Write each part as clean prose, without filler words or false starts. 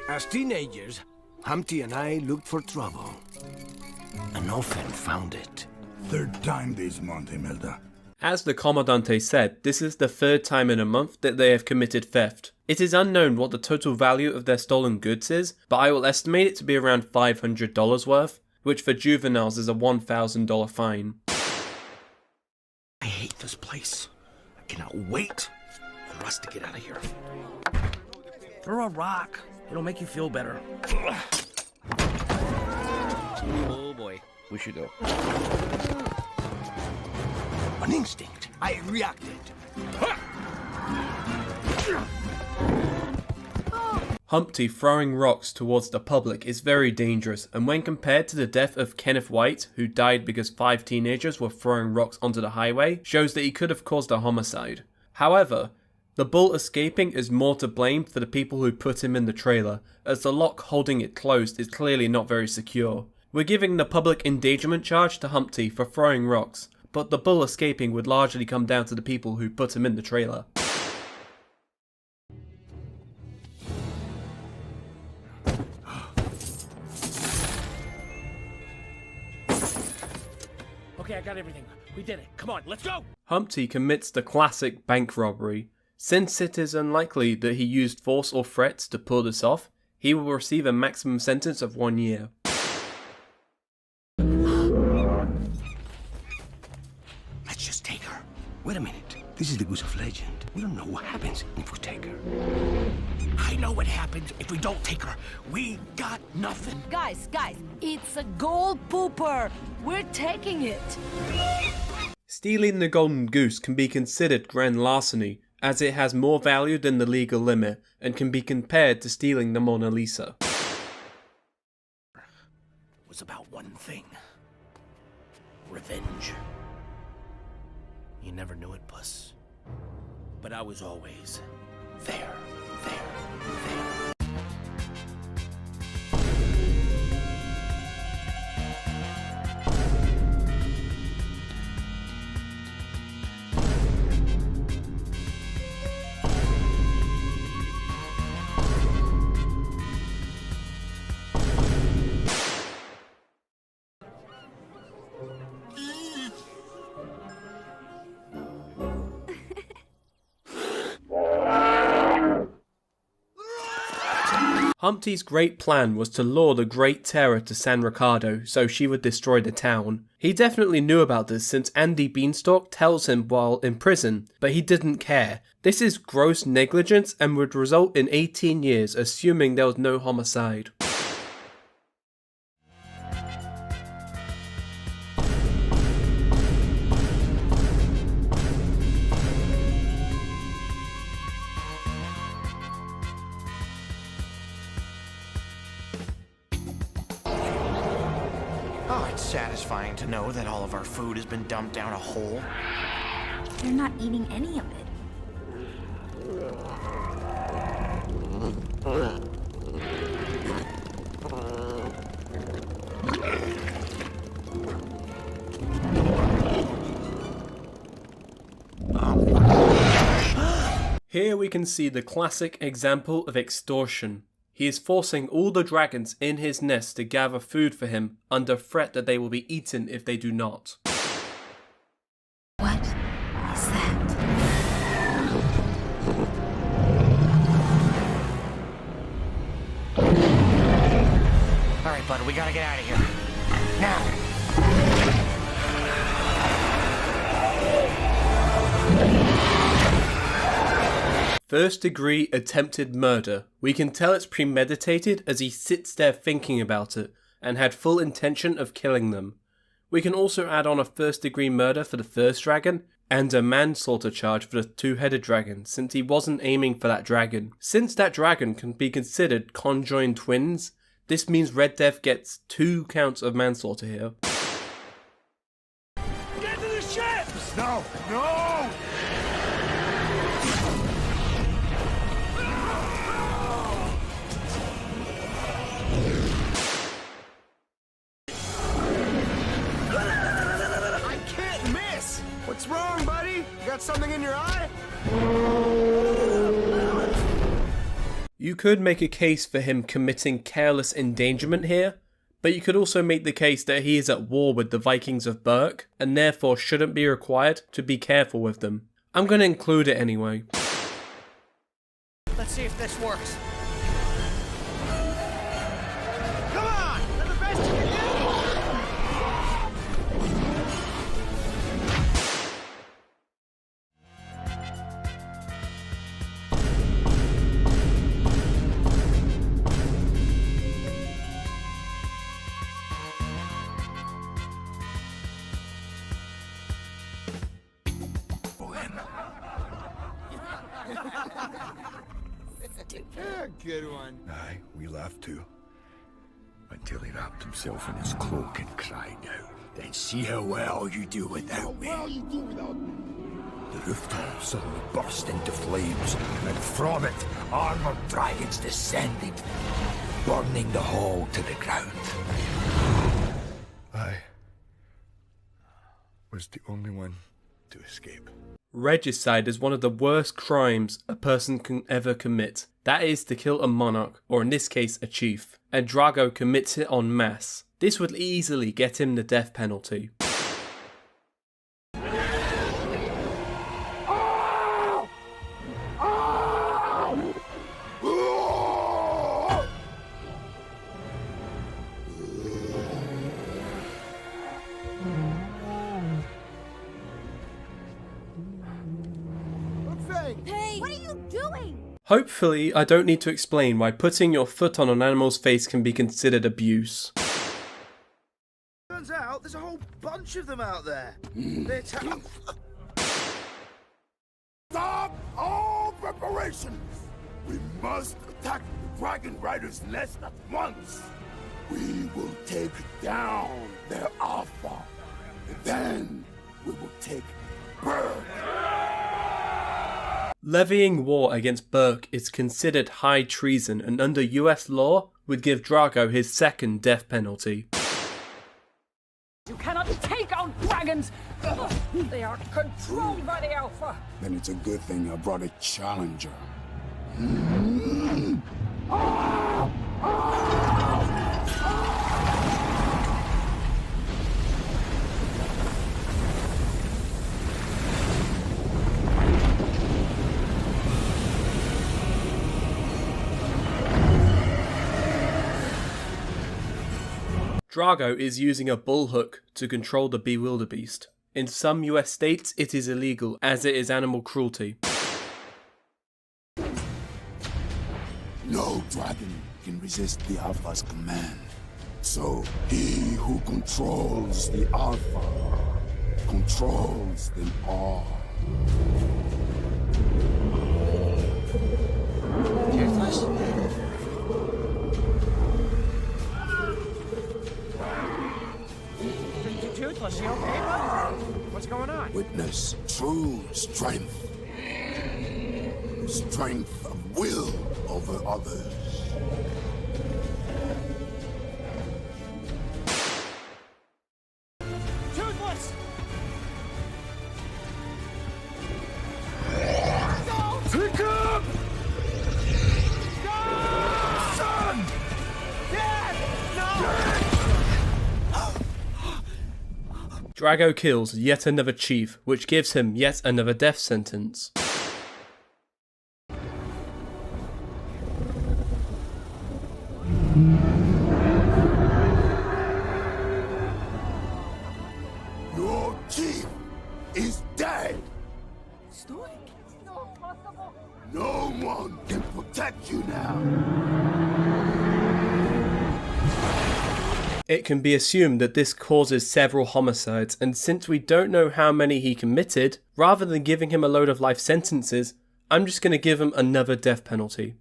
As teenagers, Humpty and I looked for trouble, and often found it. Third time this month, Imelda. As the Commandante said, this is the third time in a month that they have committed theft. It is unknown what the total value of their stolen goods is, but I will estimate it to be around $500 worth, which for juveniles is a $1,000 fine. I hate this place. I cannot wait for us to get out of here. Throw a rock. It'll make you feel better. Oh boy, we should go. An instinct. I reacted. Humpty throwing rocks towards the public is very dangerous, and when compared to the death of Kenneth White, who died because 5 teenagers were throwing rocks onto the highway, shows that he could have caused a homicide. However, the bull escaping is more to blame for the people who put him in the trailer, as the lock holding it closed is clearly not very secure. We're giving the public endangerment charge to Humpty for throwing rocks, but the bull escaping would largely come down to the people who put him in the trailer. Okay, I got everything. We did it. Come on, let's go! Humpty commits the classic bank robbery. Since it is unlikely that he used force or threats to pull this off, he will receive a maximum sentence of 1 year. Let's just take her. Wait a minute. This is the Goose of Legend. We don't know what happens if we take her. I know what happens if we don't take her. We got nothing. Guys, it's a gold pooper. We're taking it. Stealing the golden goose can be considered grand larceny, as it has more value than the legal limit, and can be compared to stealing the Mona Lisa. It was about one thing. Revenge. You never knew it, Puss. But I was always there. Humpty's great plan was to lure the Great Terror to San Ricardo so she would destroy the town. He definitely knew about this since Andy Beanstalk tells him while in prison, but he didn't care. This is gross negligence and would result in 18 years, assuming there was no homicide. Oh, it's satisfying to know that all of our food has been dumped down a hole. They're not eating any of it. Here we can see the classic example of extortion. He is forcing all the dragons in his nest to gather food for him under threat that they will be eaten if they do not. What is that? Alright, bud, we gotta get out of here. Now! First-degree attempted murder. We can tell it's premeditated as he sits there thinking about it, and had full intention of killing them. We can also add on a first-degree murder for the first dragon, and a manslaughter charge for the two-headed dragon, since he wasn't aiming for that dragon. Since that dragon can be considered conjoined twins, this means Red Death gets 2 counts of manslaughter here. Get to the ships! No! No! I can't miss! What's wrong, buddy? You got something in your eye? You could make a case for him committing careless endangerment here, but you could also make the case that he is at war with the Vikings of Berk, and therefore shouldn't be required to be careful with them. I'm going to include it anyway. Let's see if this works. Come on! Let the best you can do! Good one. Aye, we laughed too. Until he wrapped himself in his cloak and cried out, "Then see how well you do without me." The rooftop suddenly burst into flames, and from it, armored dragons descended, burning the hall to the ground. I was the only one to escape. Regicide is one of the worst crimes a person can ever commit. That is to kill a monarch, or in this case a chief. And Drago commits it en masse. This would easily get him the death penalty. Hey, what are you doing? Hopefully, I don't need to explain why putting your foot on an animal's face can be considered abuse. Turns out there's a whole bunch of them out there. They're Stop all preparations! We must attack the Dragon Riders' nest at once! We will take down their alpha. And then we will take Berk. Levying war against Berk is considered high treason and under US law would give Drago his second death penalty. You cannot take out dragons! They are controlled by the Alpha! Then it's a good thing I brought a challenger. Drago is using a bullhook to control the Bewilderbeast. In some US states it is illegal as it is animal cruelty. No dragon can resist the Alpha's command. So he who controls the Alpha controls them all. Toothless, you okay, bud? What's going on? Witness true strength. Strength of will over others. Toothless! Pick up! Son! Dad! No! Drago kills yet another chief, which gives him yet another death sentence. Your chief is dead! Stoic? It's not possible. No one can protect you now! It can be assumed that this causes several homicides, and since we don't know how many he committed, rather than giving him a load of life sentences, I'm just going to give him another death penalty.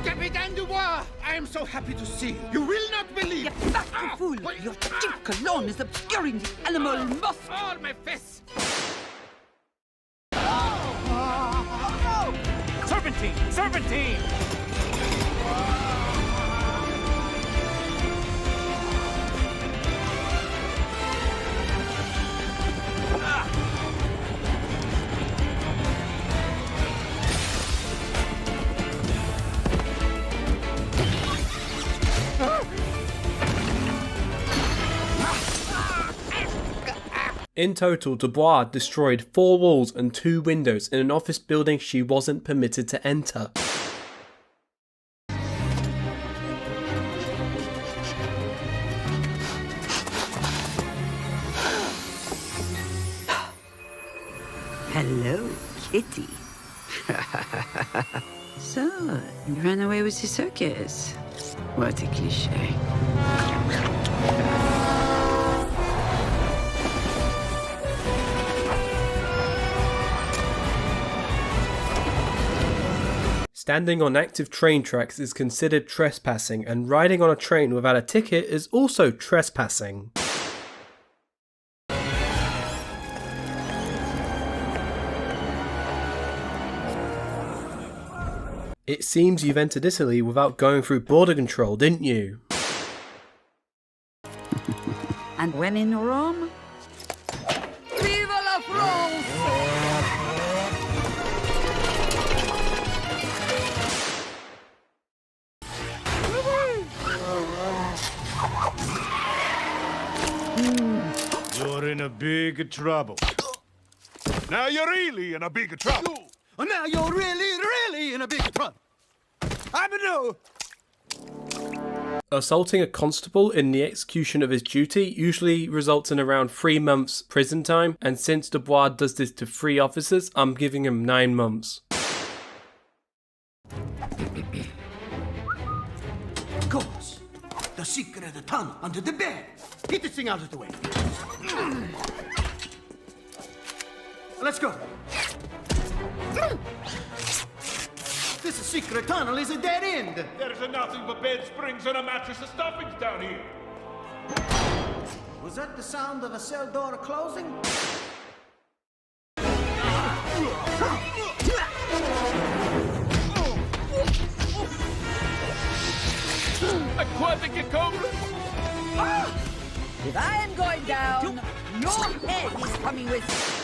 Get me Capitaine Dubois! I am so happy to see you. You will not believe. Get back, you fool! Your cheap cologne is obscuring the animal musk. All my fists! Serpentine! Serpentine! In total, Dubois destroyed 4 walls and 2 windows in an office building she wasn't permitted to enter. Hello, kitty. So, you ran away with the circus. What a cliché. Standing on active train tracks is considered trespassing, and riding on a train without a ticket is also trespassing. It seems you've entered Italy without going through border control, didn't you? And when in Rome, Viva la France! You're in a big trouble. Now you're really in a big trouble. Now you're really in a big trouble. I'm a no. Assaulting a constable in the execution of his duty usually results in around 3 months prison time, and since Dubois does this to 3 officers, I'm giving him 9 months. Of course. The secret of the tunnel under the bed. Get this thing out of the way. Let's go. This secret tunnel is a dead end. There's nothing but bed springs and a mattress of stuffings down here. Was that the sound of a cell door closing? Aquatic cobra! If I am going down, your head is coming with.